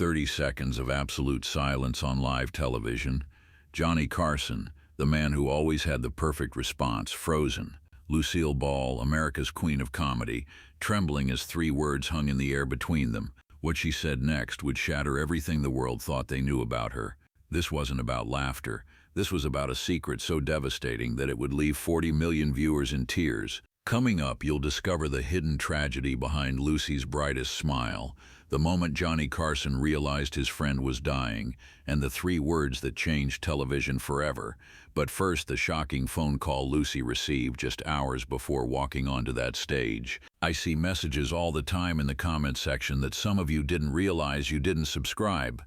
30 seconds of absolute silence on live television. Johnny Carson, the man who always had the perfect response, frozen. Lucille Ball, America's queen of comedy, trembling as 3 words hung in the air between them. What she said next would shatter everything the world thought they knew about her. This wasn't about laughter. This was about a secret so devastating that it would leave 40 million viewers in tears. Coming up, you'll discover the hidden tragedy behind Lucy's brightest smile, the moment Johnny Carson realized his friend was dying, and the 3 words that changed television forever. But first, the shocking phone call Lucy received just hours before walking onto that stage. I see messages all the time in the comment section that some of you didn't realize you didn't subscribe.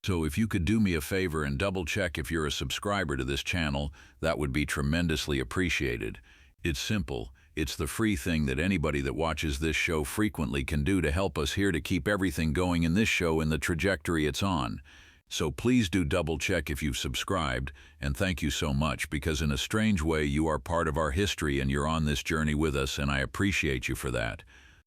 So if you could do me a favor and double-check if you're a subscriber to this channel, that would be tremendously appreciated. It's simple. It's the free thing that anybody that watches this show frequently can do to help us here to keep everything going in this show in the trajectory it's on. So please do double-check if you've subscribed, and thank you so much, because in a strange way you are part of our history and you're on this journey with us, and I appreciate you for that.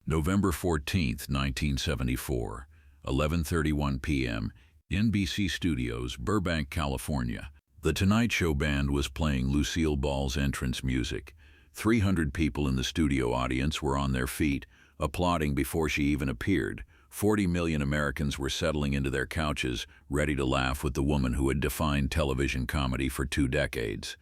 November 14th, 1974, 11:31 p.m., NBC Studios, Burbank, California. The Tonight Show band was playing Lucille Ball's entrance music. 300 people in the studio audience were on their feet, applauding before she even appeared. 40 million Americans were settling into their couches, ready to laugh with the woman who had defined television comedy for 2 decades.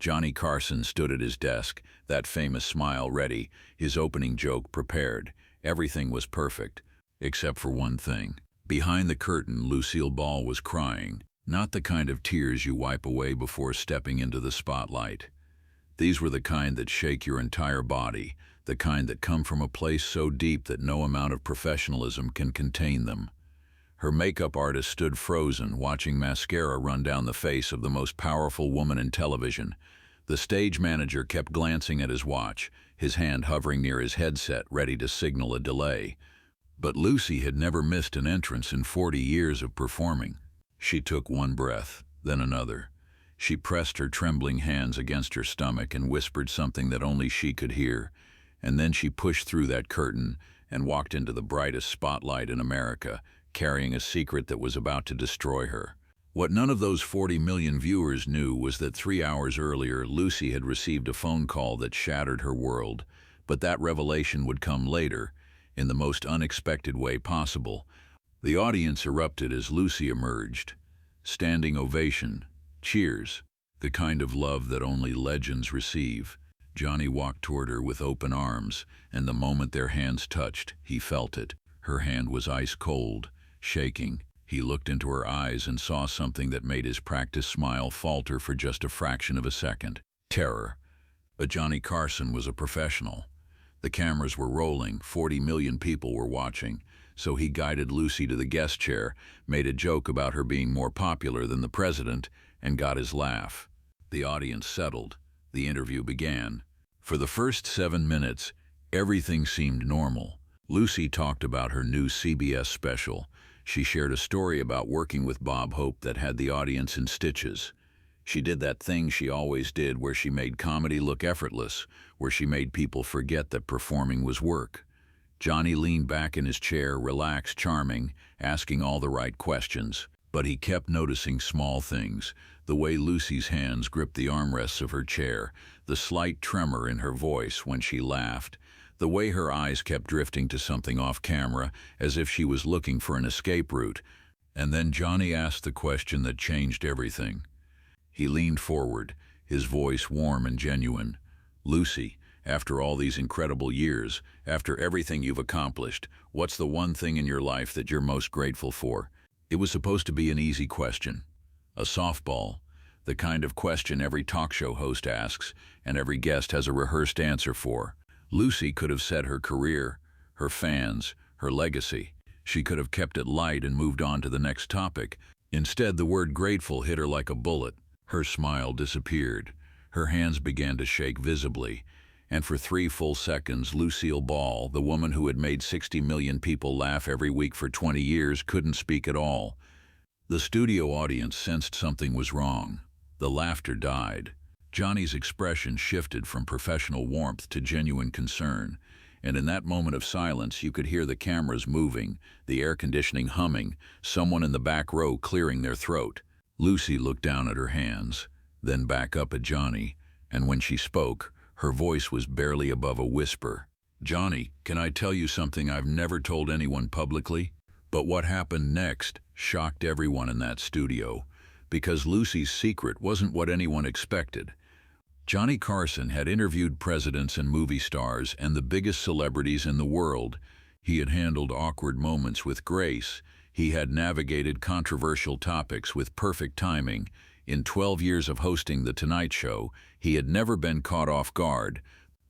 Johnny Carson stood at his desk, that famous smile ready, his opening joke prepared. Everything was perfect, except for one thing. Behind the curtain, Lucille Ball was crying, not the kind of tears you wipe away before stepping into the spotlight. These were the kind that shake your entire body, the kind that come from a place so deep that no amount of professionalism can contain them. Her makeup artist stood frozen, watching mascara run down the face of the most powerful woman in television. The stage manager kept glancing at his watch, his hand hovering near his headset, ready to signal a delay. But Lucy had never missed an entrance in 40 years of performing. She took one breath, then another. She pressed her trembling hands against her stomach and whispered something that only she could hear. And then she pushed through that curtain and walked into the brightest spotlight in America, carrying a secret that was about to destroy her. What none of those 40 million viewers knew was that 3 hours earlier, Lucy had received a phone call that shattered her world. But that revelation would come later, in the most unexpected way possible. The audience erupted as Lucy emerged. Standing ovation. Cheers, the kind of love that only legends receive. Johnny walked toward her with open arms, and the moment their hands touched, he felt it. Her hand was ice cold, shaking. He looked into her eyes and saw something that made his practiced smile falter for just a fraction of a second. Terror. But Johnny Carson was a professional. The cameras were rolling, 40 million people were watching, so he guided Lucy to the guest chair, made a joke about her being more popular than the president, and got his laugh. The audience settled. The interview began. For the first 7 minutes, everything seemed normal. Lucy talked about her new CBS special. She shared a story about working with Bob Hope that had the audience in stitches. She did that thing she always did where she made comedy look effortless, where she made people forget that performing was work. Johnny leaned back in his chair, relaxed, charming, asking all the right questions. But he kept noticing small things, the way Lucy's hands gripped the armrests of her chair, the slight tremor in her voice when she laughed, the way her eyes kept drifting to something off camera, as if she was looking for an escape route. And then Johnny asked the question that changed everything. He leaned forward, his voice warm and genuine. "Lucy, after all these incredible years, after everything you've accomplished, what's the one thing in your life that you're most grateful for?" It was supposed to be an easy question, a softball, the kind of question every talk show host asks and every guest has a rehearsed answer for. Lucy could have said her career, her fans, her legacy. She could have kept it light and moved on to the next topic. Instead, the word grateful hit her like a bullet. Her smile disappeared. Her hands began to shake visibly. And for 3 full seconds, Lucille Ball, the woman who had made 60 million people laugh every week for 20 years, couldn't speak at all. The studio audience sensed something was wrong. The laughter died. Johnny's expression shifted from professional warmth to genuine concern, And in that moment of silence, you could hear the cameras moving, the air conditioning humming, someone in the back row clearing their throat. Lucy looked down at her hands, then back up at Johnny, and when she spoke, her voice was barely above a whisper. "Johnny, can I tell you something I've never told anyone publicly?" But what happened next shocked everyone in that studio, because Lucy's secret wasn't what anyone expected. Johnny Carson had interviewed presidents and movie stars and the biggest celebrities in the world. He had handled awkward moments with grace. He had navigated controversial topics with perfect timing. In 12 years of hosting The Tonight Show, he had never been caught off guard,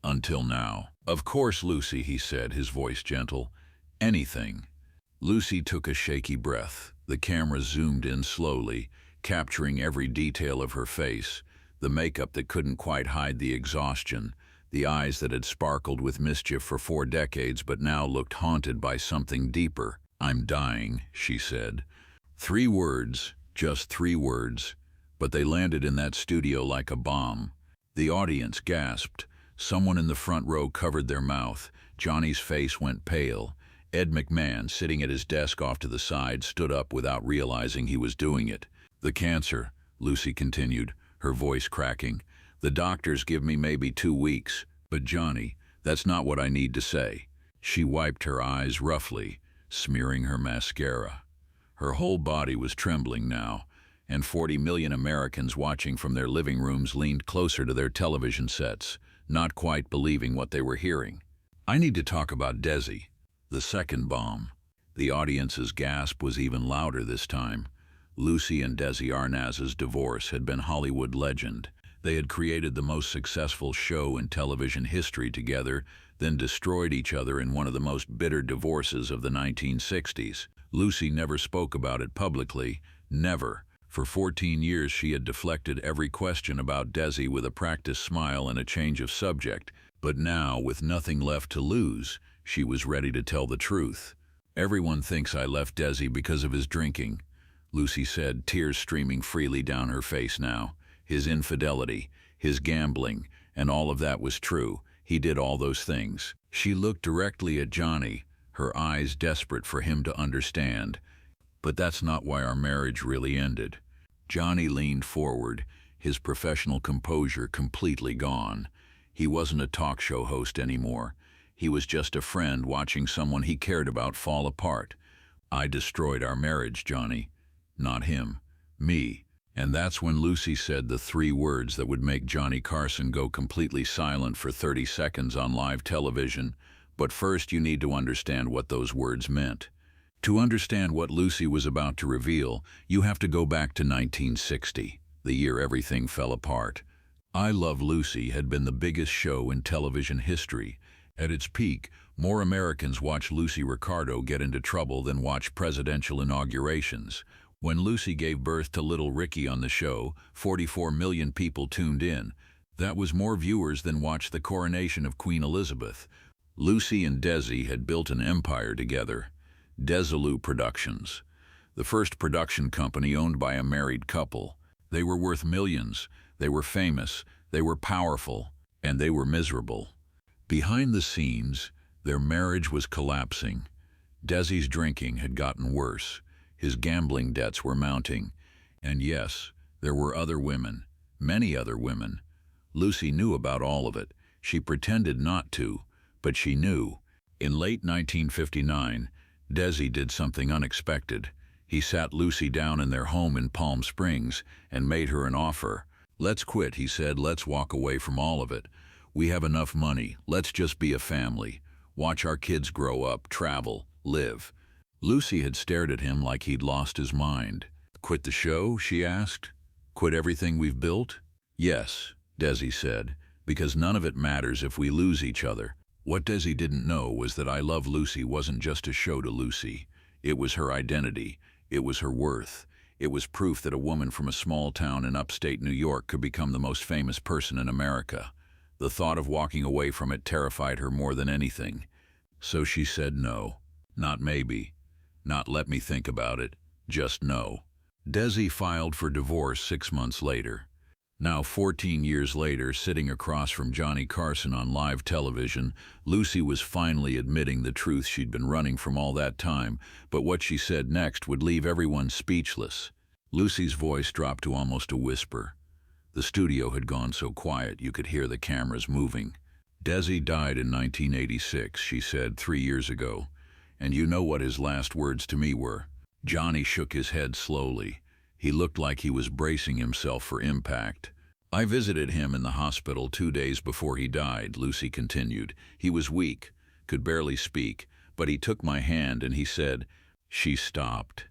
until now. "Of course, Lucy," he said, his voice gentle. "Anything." Lucy took a shaky breath. The camera zoomed in slowly, capturing every detail of her face. The makeup that couldn't quite hide the exhaustion, the eyes that had sparkled with mischief for 4 decades but now looked haunted by something deeper. "I'm dying," she said. 3 words, just 3 words, but they landed in that studio like a bomb. The audience gasped. Someone in the front row covered their mouth. Johnny's face went pale. Ed McMahon, sitting at his desk off to the side, stood up without realizing he was doing it. "The cancer," Lucy continued, her voice cracking. "The doctors give me maybe 2 weeks. But Johnny, that's not what I need to say." She wiped her eyes roughly, smearing her mascara. Her whole body was trembling now, and 40 million Americans watching from their living rooms leaned closer to their television sets, not quite believing what they were hearing. "I need to talk about Desi, the second bomb." The audience's gasp was even louder this time. Lucy and Desi Arnaz's divorce had been Hollywood legend. They had created the most successful show in television history together, then destroyed each other in one of the most bitter divorces of the 1960s. Lucy never spoke about it publicly, never. For 14 years she had deflected every question about Desi with a practiced smile and a change of subject, but now, with nothing left to lose, she was ready to tell the truth. "Everyone thinks I left Desi because of his drinking," Lucy said, tears streaming freely down her face now. "His infidelity, his gambling, and all of that was true. He did all those things." She looked directly at Johnny, her eyes desperate for him to understand. "But that's not why our marriage really ended." Johnny leaned forward, his professional composure completely gone. He wasn't a talk show host anymore. He was just a friend watching someone he cared about fall apart. "I destroyed our marriage, Johnny. Not him. Me." And that's when Lucy said the 3 words that would make Johnny Carson go completely silent for 30 seconds on live television. But first you need to understand what those words meant. To understand what Lucy was about to reveal, you have to go back to 1960, the year everything fell apart. I Love Lucy had been the biggest show in television history. At its peak, more Americans watched Lucy Ricardo get into trouble than watch presidential inaugurations. When Lucy gave birth to little Ricky on the show, 44 million people tuned in. That was more viewers than watched the coronation of Queen Elizabeth. Lucy and Desi had built an empire together. Desilu Productions, the first production company owned by a married couple. They were worth millions. They were famous. They were powerful. And they were miserable. Behind the scenes, their marriage was collapsing. Desi's drinking had gotten worse. His gambling debts were mounting. And yes, there were other women, many other women. Lucy knew about all of it. She pretended not to, but she knew. In late 1959, Desi did something unexpected. He sat Lucy down in their home in Palm Springs and made her an offer. "Let's quit," he said. "Let's walk away from all of it. We have enough money. Let's just be a family. Watch our kids grow up, travel, live." Lucy had stared at him like he'd lost his mind. "Quit the show?" she asked. "Quit everything we've built?" "Yes," Desi said, "because none of it matters if we lose each other." What Desi didn't know was that I Love Lucy wasn't just a show to Lucy. It was her identity. It was her worth. It was proof that a woman from a small town in upstate New York could become the most famous person in America. The thought of walking away from it terrified her more than anything. So she said no. Not maybe. Not let me think about it. Just no. Desi filed for divorce 6 months later. Now, 14 years later, sitting across from Johnny Carson on live television, Lucy was finally admitting the truth she'd been running from all that time, but what she said next would leave everyone speechless. Lucy's voice dropped to almost a whisper. The studio had gone so quiet you could hear the cameras moving. Desi died in 1986, she said, 3 years ago. And you know what his last words to me were? Johnny shook his head slowly. He looked like he was bracing himself for impact. I visited him in the hospital 2 days before he died, Lucy continued. He was weak, could barely speak, but he took my hand and he said, she stopped.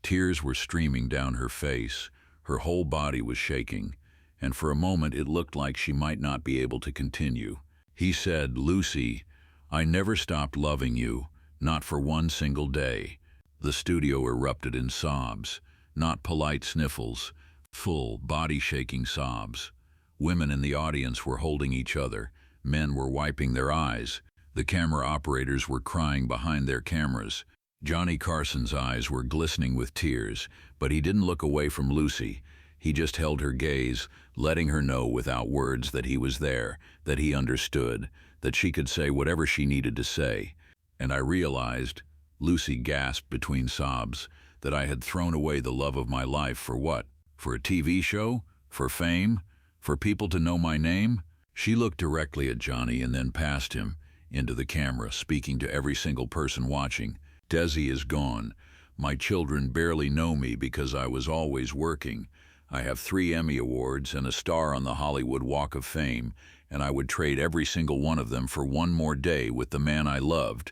Tears were streaming down her face. Her whole body was shaking, and for a moment it looked like she might not be able to continue. He said, Lucy, I never stopped loving you, not for one single day. The studio erupted in sobs, not polite sniffles, full, body-shaking sobs. Women in the audience were holding each other. Men were wiping their eyes. The camera operators were crying behind their cameras. Johnny Carson's eyes were glistening with tears, but he didn't look away from Lucy. He just held her gaze, letting her know without words that he was there, that he understood, that she could say whatever she needed to say. And I realized, Lucy gasped between sobs, that I had thrown away the love of my life for what? For a TV show? For fame? For people to know my name? She looked directly at Johnny and then past him, into the camera, speaking to every single person watching. Desi is gone. My children barely know me because I was always working. I have 3 Emmy Awards and a star on the Hollywood Walk of Fame, and I would trade every single one of them for one more day with the man I loved.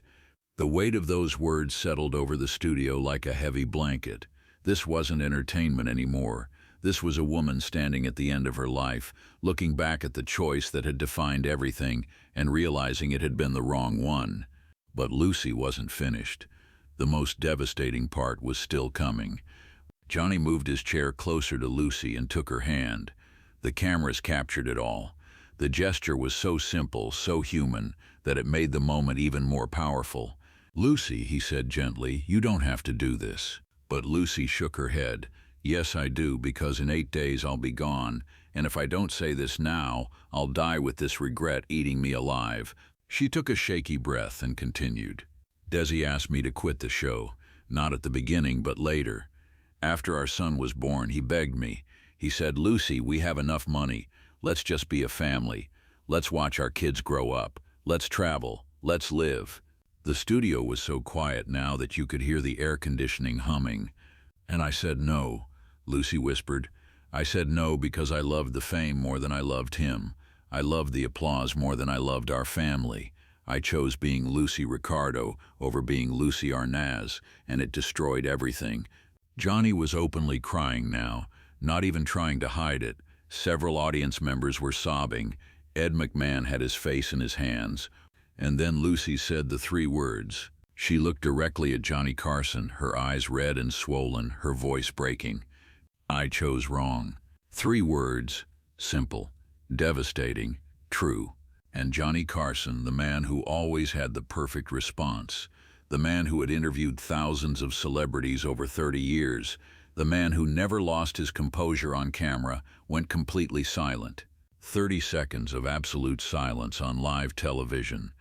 The weight of those words settled over the studio like a heavy blanket. This wasn't entertainment anymore. This was a woman standing at the end of her life, looking back at the choice that had defined everything and realizing it had been the wrong one. But Lucy wasn't finished. The most devastating part was still coming. Johnny moved his chair closer to Lucy and took her hand. The cameras captured it all. The gesture was so simple, so human, that it made the moment even more powerful. Lucy, he said gently, you don't have to do this. But Lucy shook her head. Yes, I do, because in 8 days I'll be gone, and if I don't say this now, I'll die with this regret eating me alive. She took a shaky breath and continued. Desi asked me to quit the show, not at the beginning, but later. After our son was born, he begged me. He said, Lucy, we have enough money. Let's just be a family. Let's watch our kids grow up. Let's travel. Let's live. The studio was so quiet now that you could hear the air conditioning humming. And I said no, Lucy whispered. I said no because I loved the fame more than I loved him. I loved the applause more than I loved our family. I chose being Lucy Ricardo over being Lucy Arnaz, and it destroyed everything. Johnny was openly crying now, not even trying to hide it. Several audience members were sobbing. Ed McMahon had his face in his hands. And then Lucy said the 3 words. She looked directly at Johnny Carson, her eyes red and swollen, her voice breaking. I chose wrong. 3 words, simple, devastating, true. And Johnny Carson, the man who always had the perfect response, the man who had interviewed thousands of celebrities over 30 years, the man who never lost his composure on camera, went completely silent. 30 seconds of absolute silence on live television.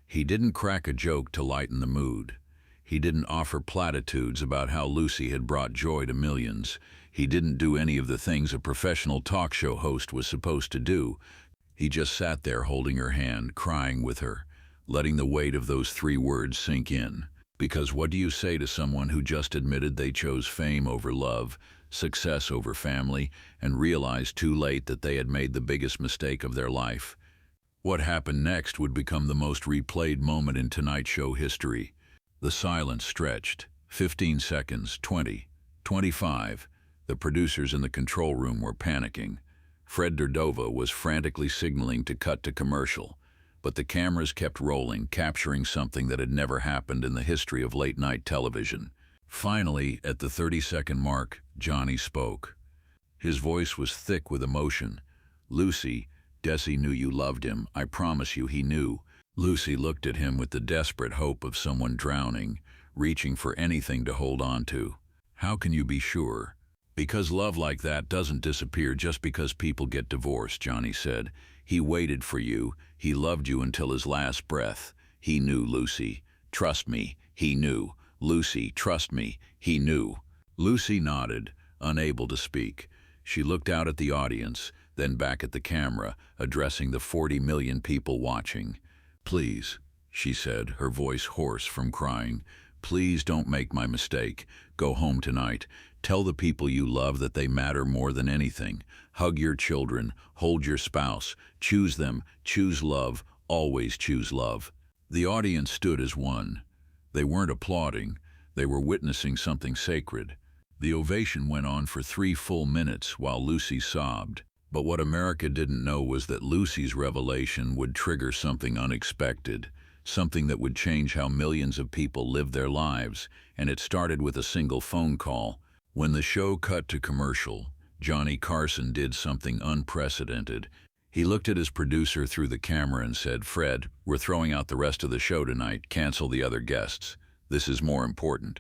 He didn't crack a joke to lighten the mood. He didn't offer platitudes about how Lucy had brought joy to millions. He didn't do any of the things a professional talk show host was supposed to do. He just sat there holding her hand, crying with her, letting the weight of those 3 words sink in. Because what do you say to someone who just admitted they chose fame over love, success over family, and realized too late that they had made the biggest mistake of their life? What happened next would become the most replayed moment in Tonight Show history. The silence stretched. 15 seconds, 20, 25. The producers in the control room were panicking. Fred Dordova was frantically signaling to cut to commercial. But the cameras kept rolling, capturing something that had never happened in the history of late-night television. Finally, at the 30-second mark, Johnny spoke. His voice was thick with emotion. Lucy, Desi knew you loved him. I promise you he knew. Lucy looked at him with the desperate hope of someone drowning, reaching for anything to hold on to. How can you be sure? Because love like that doesn't disappear just because people get divorced, Johnny said. He waited for you. He loved you until his last breath. He knew, Lucy. Trust me, he knew. Lucy, trust me, he knew. Lucy nodded, unable to speak. She looked out at the audience, then back at the camera, addressing the 40 million people watching. Please, she said, her voice hoarse from crying. Please don't make my mistake. Go home tonight. Tell the people you love that they matter more than anything. Hug your children. Hold your spouse. Choose them. Choose love. Always choose love. The audience stood as one. They weren't applauding. They were witnessing something sacred. The ovation went on for 3 full minutes while Lucy sobbed. But what America didn't know was that Lucy's revelation would trigger something unexpected, something that would change how millions of people live their lives, and it started with a single phone call. When the show cut to commercial, Johnny Carson did something unprecedented. He looked at his producer through the camera and said, "Fred, we're throwing out the rest of the show tonight. Cancel the other guests. This is more important."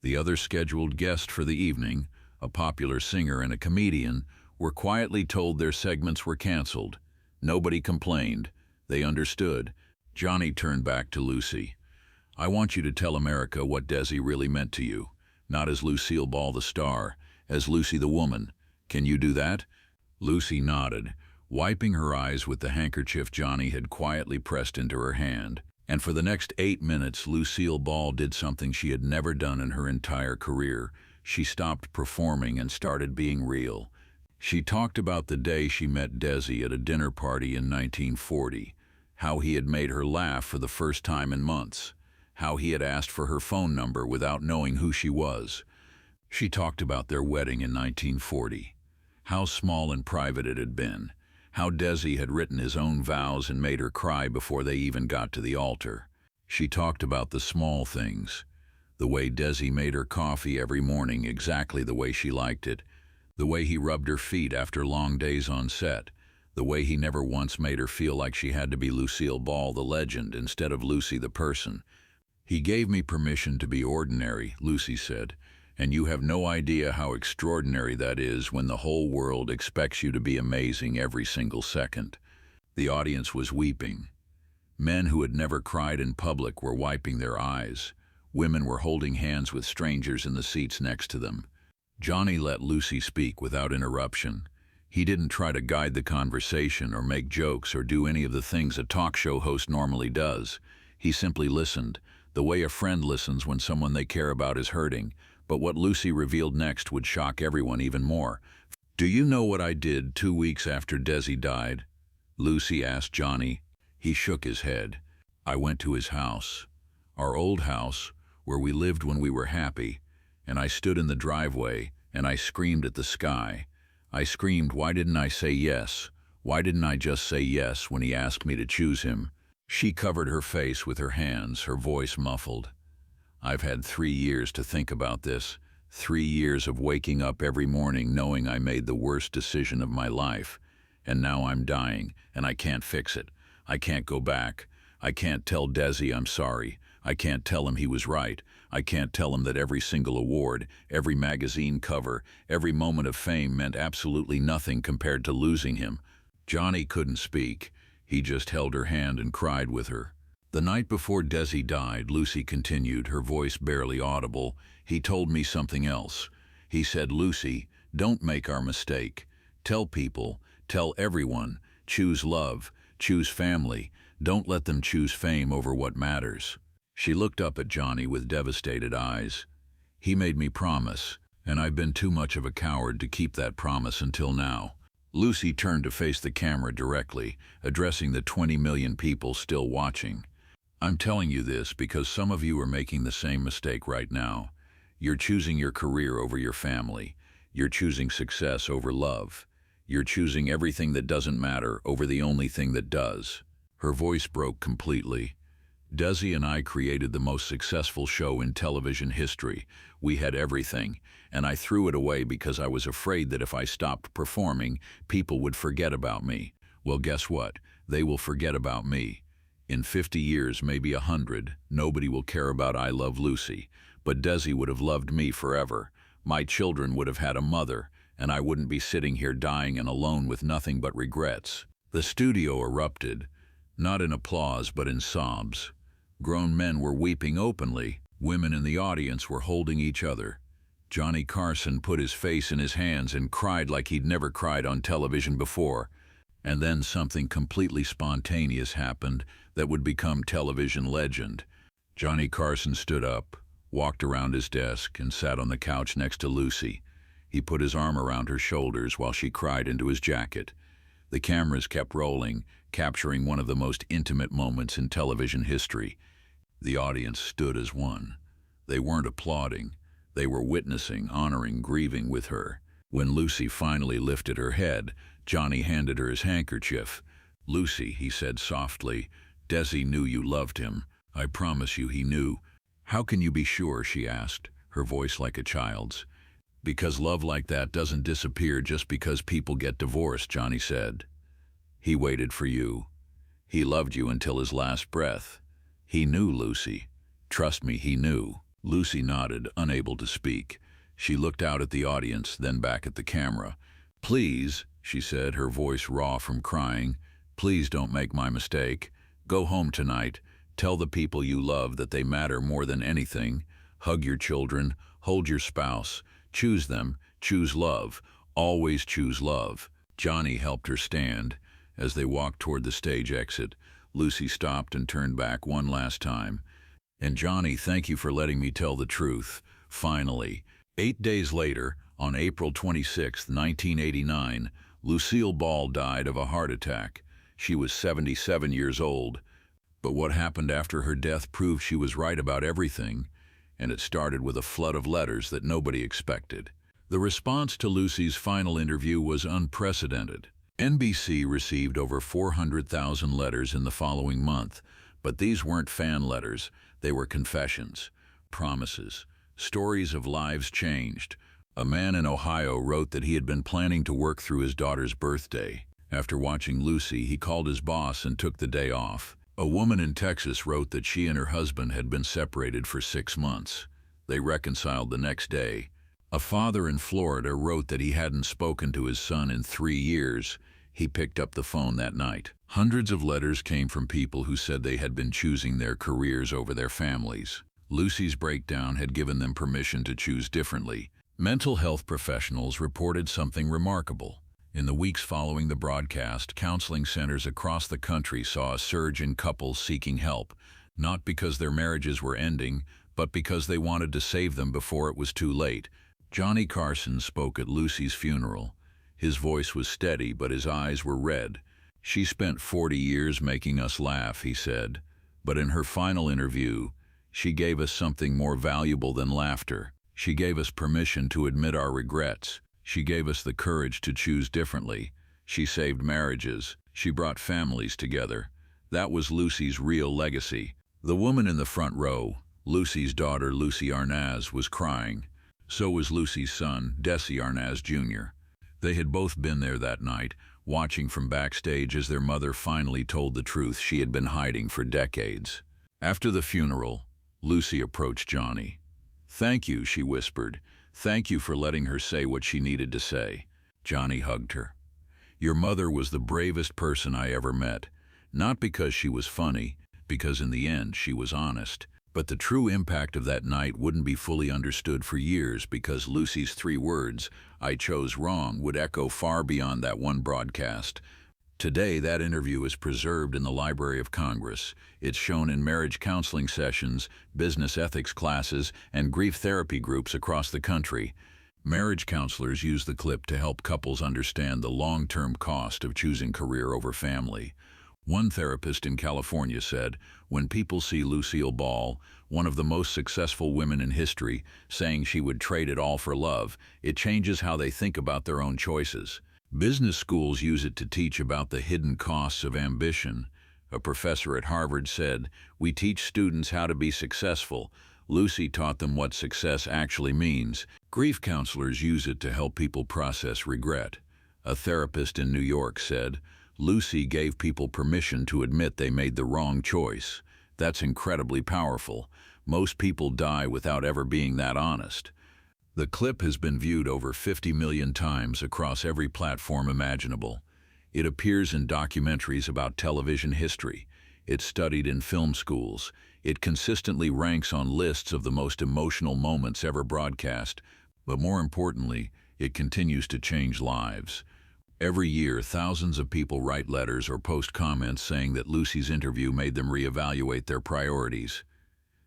The other scheduled guest for the evening, a popular singer and a comedian, were quietly told their segments were canceled. Nobody complained. They understood. Johnny turned back to Lucy. "I want you to tell America what Desi really meant to you. Not as Lucille Ball the star, as Lucy the woman. Can you do that?" Lucy nodded, wiping her eyes with the handkerchief Johnny had quietly pressed into her hand. And for the next 8 minutes, Lucille Ball did something she had never done in her entire career. She stopped performing and started being real. She talked about the day she met Desi at a dinner party in 1940, how he had made her laugh for the first time in months, how he had asked for her phone number without knowing who she was. She talked about their wedding in 1940, how small and private it had been, how Desi had written his own vows and made her cry before they even got to the altar. She talked about the small things, the way Desi made her coffee every morning exactly the way she liked it, the way he rubbed her feet after long days on set, the way he never once made her feel like she had to be Lucille Ball the legend instead of Lucy the person. "He gave me permission to be ordinary," Lucy said, "and you have no idea how extraordinary that is when the whole world expects you to be amazing every single second." The audience was weeping. Men who had never cried in public were wiping their eyes. Women were holding hands with strangers in the seats next to them. Johnny let Lucy speak without interruption. He didn't try to guide the conversation or make jokes or do any of the things a talk show host normally does. He simply listened, the way a friend listens when someone they care about is hurting. But what Lucy revealed next would shock everyone even more. "Do you know what I did 2 weeks after Desi died?" Lucy asked Johnny. He shook his head. "I went to his house, our old house, where we lived when we were happy, and I stood in the driveway and I screamed at the sky. I screamed, why didn't I say yes? Why didn't I just say yes when he asked me to choose him?" She covered her face with her hands, her voice muffled. "I've had 3 years to think about this. 3 years of waking up every morning knowing I made the worst decision of my life. And now I'm dying, and I can't fix it. I can't go back. I can't tell Desi I'm sorry. I can't tell him he was right. I can't tell him that every single award, every magazine cover, every moment of fame meant absolutely nothing compared to losing him." Johnny couldn't speak. He just held her hand and cried with her. "The night before Desi died," Lucy continued, her voice barely audible, "he told me something else. He said, 'Lucy, don't make our mistake. Tell people, tell everyone, choose love, choose family. Don't let them choose fame over what matters.'" She looked up at Johnny with devastated eyes. "He made me promise, and I've been too much of a coward to keep that promise until now." Lucy turned to face the camera directly, addressing the 20 million people still watching. "I'm telling you this because some of you are making the same mistake right now. You're choosing your career over your family. You're choosing success over love. You're choosing everything that doesn't matter over the only thing that does." Her voice broke completely. "Desi and I created the most successful show in television history. We had everything, and I threw it away because I was afraid that if I stopped performing, people would forget about me. Well, guess what? They will forget about me. In 50 years, maybe 100, nobody will care about I Love Lucy, but Desi would have loved me forever. My children would have had a mother, and I wouldn't be sitting here dying and alone with nothing but regrets." The studio erupted, not in applause but in sobs. Grown men were weeping openly. Women in the audience were holding each other. Johnny Carson put his face in his hands and cried like he'd never cried on television before. And then something completely spontaneous happened that would become television legend. Johnny Carson stood up, walked around his desk, and sat on the couch next to Lucy. He put his arm around her shoulders while she cried into his jacket. The cameras kept rolling, capturing one of the most intimate moments in television history. The audience stood as one. They weren't applauding. They were witnessing, honoring, grieving with her. When Lucy finally lifted her head, Johnny handed her his handkerchief. "Lucy," he said softly, "Desi knew you loved him. I promise you he knew." "How can you be sure?" she asked, her voice like a child's. "Because love like that doesn't disappear just because people get divorced," Johnny said. "He waited for you. He loved you until his last breath. He knew, Lucy. Trust me, he knew." Lucy nodded, unable to speak. She looked out at the audience, then back at the camera. "Please," she said, her voice raw from crying, "please don't make my mistake. Go home tonight. Tell the people you love that they matter more than anything. Hug your children. Hold your spouse. Choose them. Choose love. Always choose love." Johnny helped her stand. As they walked toward the stage exit, Lucy stopped and turned back one last time. "And Johnny, thank you for letting me tell the truth. Finally." 8 days later, on April 26, 1989, Lucille Ball died of a heart attack. She was 77 years old. But what happened after her death proved she was right about everything, and it started with a flood of letters that nobody expected. The response to Lucy's final interview was unprecedented. NBC received over 400,000 letters in the following month, but these weren't fan letters. They were confessions, promises, stories of lives changed. A man in Ohio wrote that he had been planning to work through his daughter's birthday. After watching Lucy, he called his boss and took the day off. A woman in Texas wrote that she and her husband had been separated for 6 months. They reconciled the next day. A father in Florida wrote that he hadn't spoken to his son in 3 years. He picked up the phone that night. Hundreds of letters came from people who said they had been choosing their careers over their families. Lucy's breakdown had given them permission to choose differently. Mental health professionals reported something remarkable. In the weeks following the broadcast, counseling centers across the country saw a surge in couples seeking help, not because their marriages were ending, but because they wanted to save them before it was too late. Johnny Carson spoke at Lucy's funeral. His voice was steady, but his eyes were red. "She spent 40 years making us laugh," he said. "But in her final interview, she gave us something more valuable than laughter. She gave us permission to admit our regrets. She gave us the courage to choose differently. She saved marriages. She brought families together. That was Lucy's real legacy." The woman in the front row, Lucy's daughter Lucy Arnaz, was crying. So was Lucy's son, Desi Arnaz Jr. They had both been there that night, watching from backstage as their mother finally told the truth she had been hiding for decades. After the funeral, Lucy approached Johnny. "Thank you," she whispered. "Thank you for letting her say what she needed to say." Johnny hugged her. "Your mother was the bravest person I ever met. Not because she was funny, because in the end she was honest. But the true impact of that night wouldn't be fully understood for years because Lucy's 3 words, 'I chose wrong,' would echo far beyond that one broadcast. Today, that interview is preserved in the Library of Congress. It's shown in marriage counseling sessions, business ethics classes, and grief therapy groups across the country. Marriage counselors use the clip to help couples understand the long-term cost of choosing career over family. One therapist in California said, "When people see Lucille Ball, one of the most successful women in history, saying she would trade it all for love, it changes how they think about their own choices." Business schools use it to teach about the hidden costs of ambition. A professor at Harvard said, "We teach students how to be successful. Lucy taught them what success actually means." Grief counselors use it to help people process regret. A therapist in New York said, "Lucy gave people permission to admit they made the wrong choice. That's incredibly powerful. Most people die without ever being that honest." The clip has been viewed over 50 million times across every platform imaginable. It appears in documentaries about television history. It's studied in film schools. It consistently ranks on lists of the most emotional moments ever broadcast. But more importantly, it continues to change lives. Every year, thousands of people write letters or post comments saying that Lucy's interview made them reevaluate their priorities.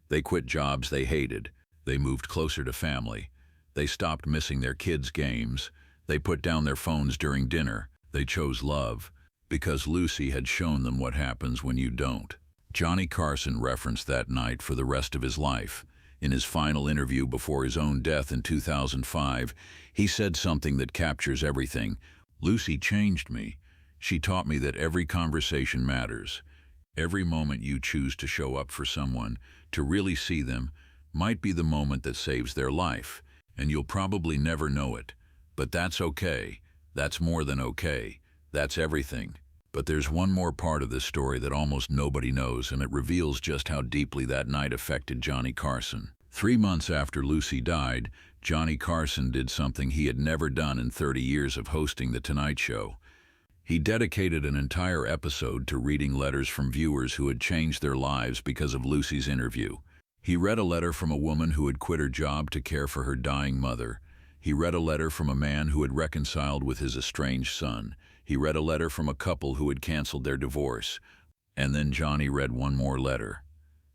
They quit jobs they hated. They moved closer to family. They stopped missing their kids' games. They put down their phones during dinner. They chose love, because Lucy had shown them what happens when you don't. Johnny Carson referenced that night for the rest of his life. In his final interview before his own death in 2005, he said something that captures everything. "Lucy changed me. She taught me that every conversation matters. Every moment you choose to show up for someone, to really see them, might be the moment that saves their life. And you'll probably never know it. But that's okay. That's more than okay. That's everything." But there's one more part of this story that almost nobody knows, and it reveals just how deeply that night affected Johnny Carson. 3 months after Lucy died, Johnny Carson did something he had never done in 30 years of hosting The Tonight Show. He dedicated an entire episode to reading letters from viewers who had changed their lives because of Lucy's interview. He read a letter from a woman who had quit her job to care for her dying mother. He read a letter from a man who had reconciled with his estranged son. He read a letter from a couple who had canceled their divorce. And then Johnny read one more letter.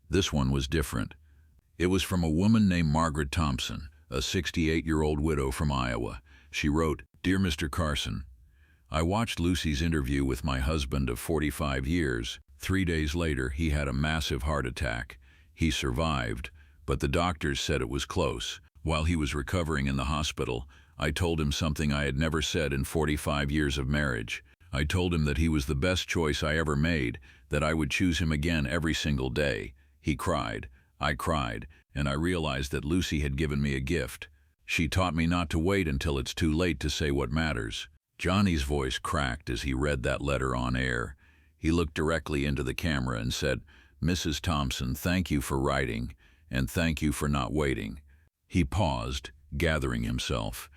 This one was different. It was from a woman named Margaret Thompson, a 68-year-old widow from Iowa. She wrote, "Dear Mr. Carson, I watched Lucy's interview with my husband of 45 years. 3 days later, he had a massive heart attack. He survived, but the doctors said it was close. While he was recovering in the hospital, I told him something I had never said in 45 years of marriage. I told him that he was the best choice I ever made, that I would choose him again every single day. He cried. I cried, and I realized that Lucy had given me a gift. She taught me not to wait until it's too late to say what matters." Johnny's voice cracked as he read that letter on air. He looked directly into the camera and said, "Mrs. Thompson, thank you for writing, and thank you for not waiting." He paused, gathering himself.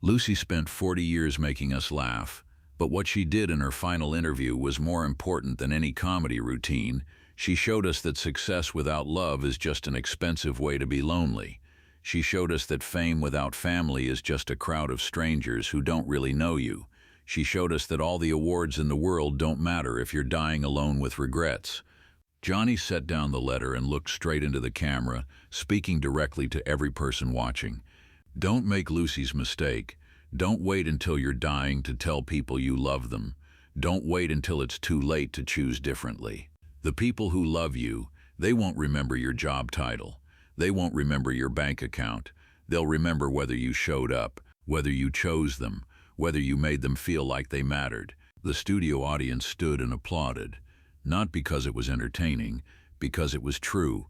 Lucy spent 40 years making us laugh, but what she did in her final interview was more important than any comedy routine. She showed us that success without love is just an expensive way to be lonely. She showed us that fame without family is just a crowd of strangers who don't really know you. She showed us that all the awards in the world don't matter if you're dying alone with regrets. Johnny set down the letter and looked straight into the camera, speaking directly to every person watching. Don't make Lucy's mistake. Don't wait until you're dying to tell people you love them. Don't wait until it's too late to choose differently. The people who love you, they won't remember your job title. They won't remember your bank account. They'll remember whether you showed up, whether you chose them, whether you made them feel like they mattered. The studio audience stood and applauded. Not because it was entertaining, because it was true.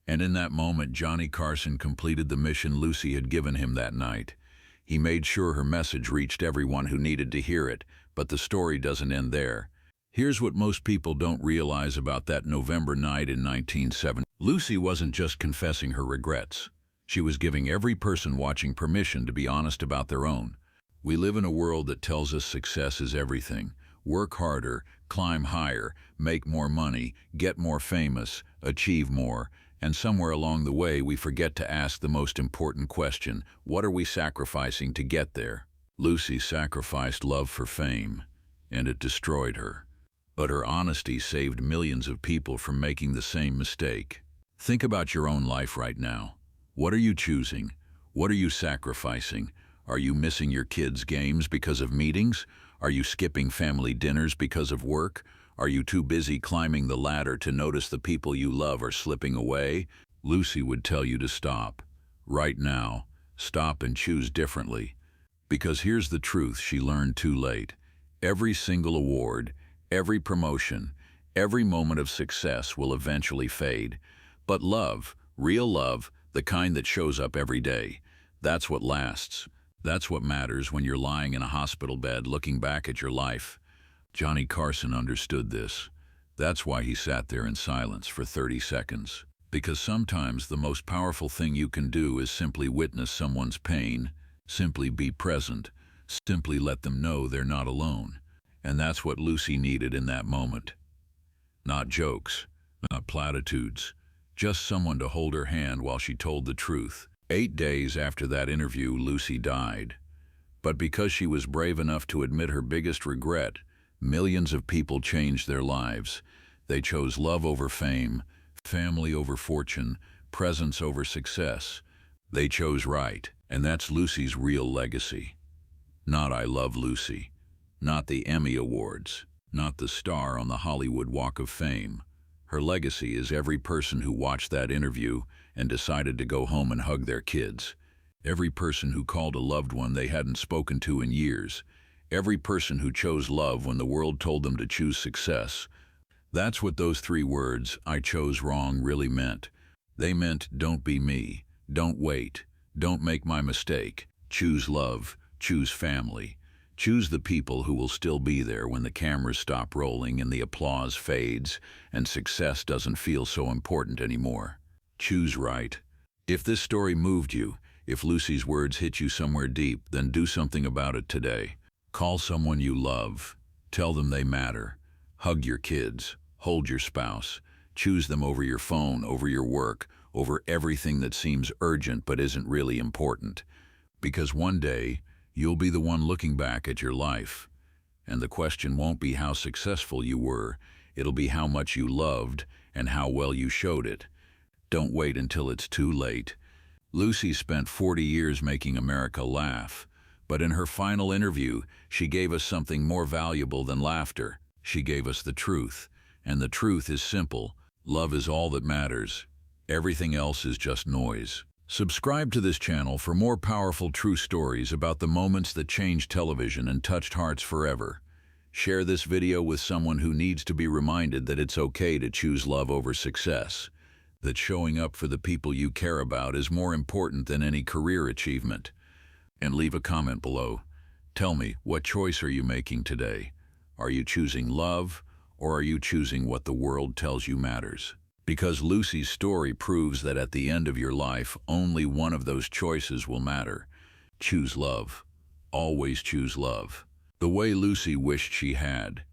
And in that moment, Johnny Carson completed the mission Lucy had given him that night. He made sure her message reached everyone who needed to hear it, but the story doesn't end there. Here's what most people don't realize about that November night in 1970. Lucy wasn't just confessing her regrets. She was giving every person watching permission to be honest about their own. We live in a world that tells us success is everything. Work harder, climb higher, make more money, get more famous, achieve more, and somewhere along the way we forget to ask the most important question: what are we sacrificing to get there? Lucy sacrificed love for fame, and it destroyed her. But her honesty saved millions of people from making the same mistake. Think about your own life right now. What are you choosing? What are you sacrificing? Are you missing your kids' games because of meetings? Are you skipping family dinners because of work? Are you too busy climbing the ladder to notice the people you love are slipping away? Lucy would tell you to stop. Right now, stop and choose differently. Because here's the truth she learned too late. Every single award, every promotion, every moment of success will eventually fade. But love, real love, the kind that shows up every day, that's what lasts. That's what matters when you're lying in a hospital bed looking back at your life. Johnny Carson understood this. That's why he sat there in silence for 30 seconds. Because sometimes the most powerful thing you can do is simply witness someone's pain, simply be present, simply let them know they're not alone. And that's what Lucy needed in that moment. Not jokes, not platitudes, just someone to hold her hand while she told the truth. 8 days after that interview, Lucy died. But because she was brave enough to admit her biggest regret, millions of people changed their lives. They chose love over fame, family over fortune, presence over success. They chose right, and that's Lucy's real legacy. Not I Love Lucy, not the Emmy Awards, not the star on the Hollywood Walk of Fame. Her legacy is every person who watched that interview and decided to go home and hug their kids. Every person who called a loved one they hadn't spoken to in years. Every person who chose love when the world told them to choose success. That's what those 3 words, "I chose wrong," really meant. They meant don't be me, don't wait, don't make my mistake. Choose love, choose family. Choose the people who will still be there when the cameras stop rolling and the applause fades and success doesn't feel so important anymore. Choose right. If this story moved you, if Lucy's words hit you somewhere deep, then do something about it today. Call someone you love. Tell them they matter. Hug your kids. Hold your spouse. Choose them over your phone, over your work, over everything that seems urgent but isn't really important. Because one day, you'll be the one looking back at your life. And the question won't be how successful you were. It'll be how much you loved and how well you showed it. Don't wait until it's too late. Lucy spent 40 years making America laugh. But in her final interview, she gave us something more valuable than laughter. She gave us the truth. And the truth is simple. Love is all that matters. Everything else is just noise. Subscribe to this channel for more powerful true stories about the moments that changed television and touched hearts forever. Share this video with someone who needs to be reminded that it's okay to choose love over success. That showing up for the people you care about is more important than any career achievement. And leave a comment below. Tell me, what choice are you making today? Are you choosing love, or are you choosing what the world tells you matters? Because Lucy's story proves that at the end of your life, only one of those choices will matter. Choose love. Always choose love. The way Lucy wished she had.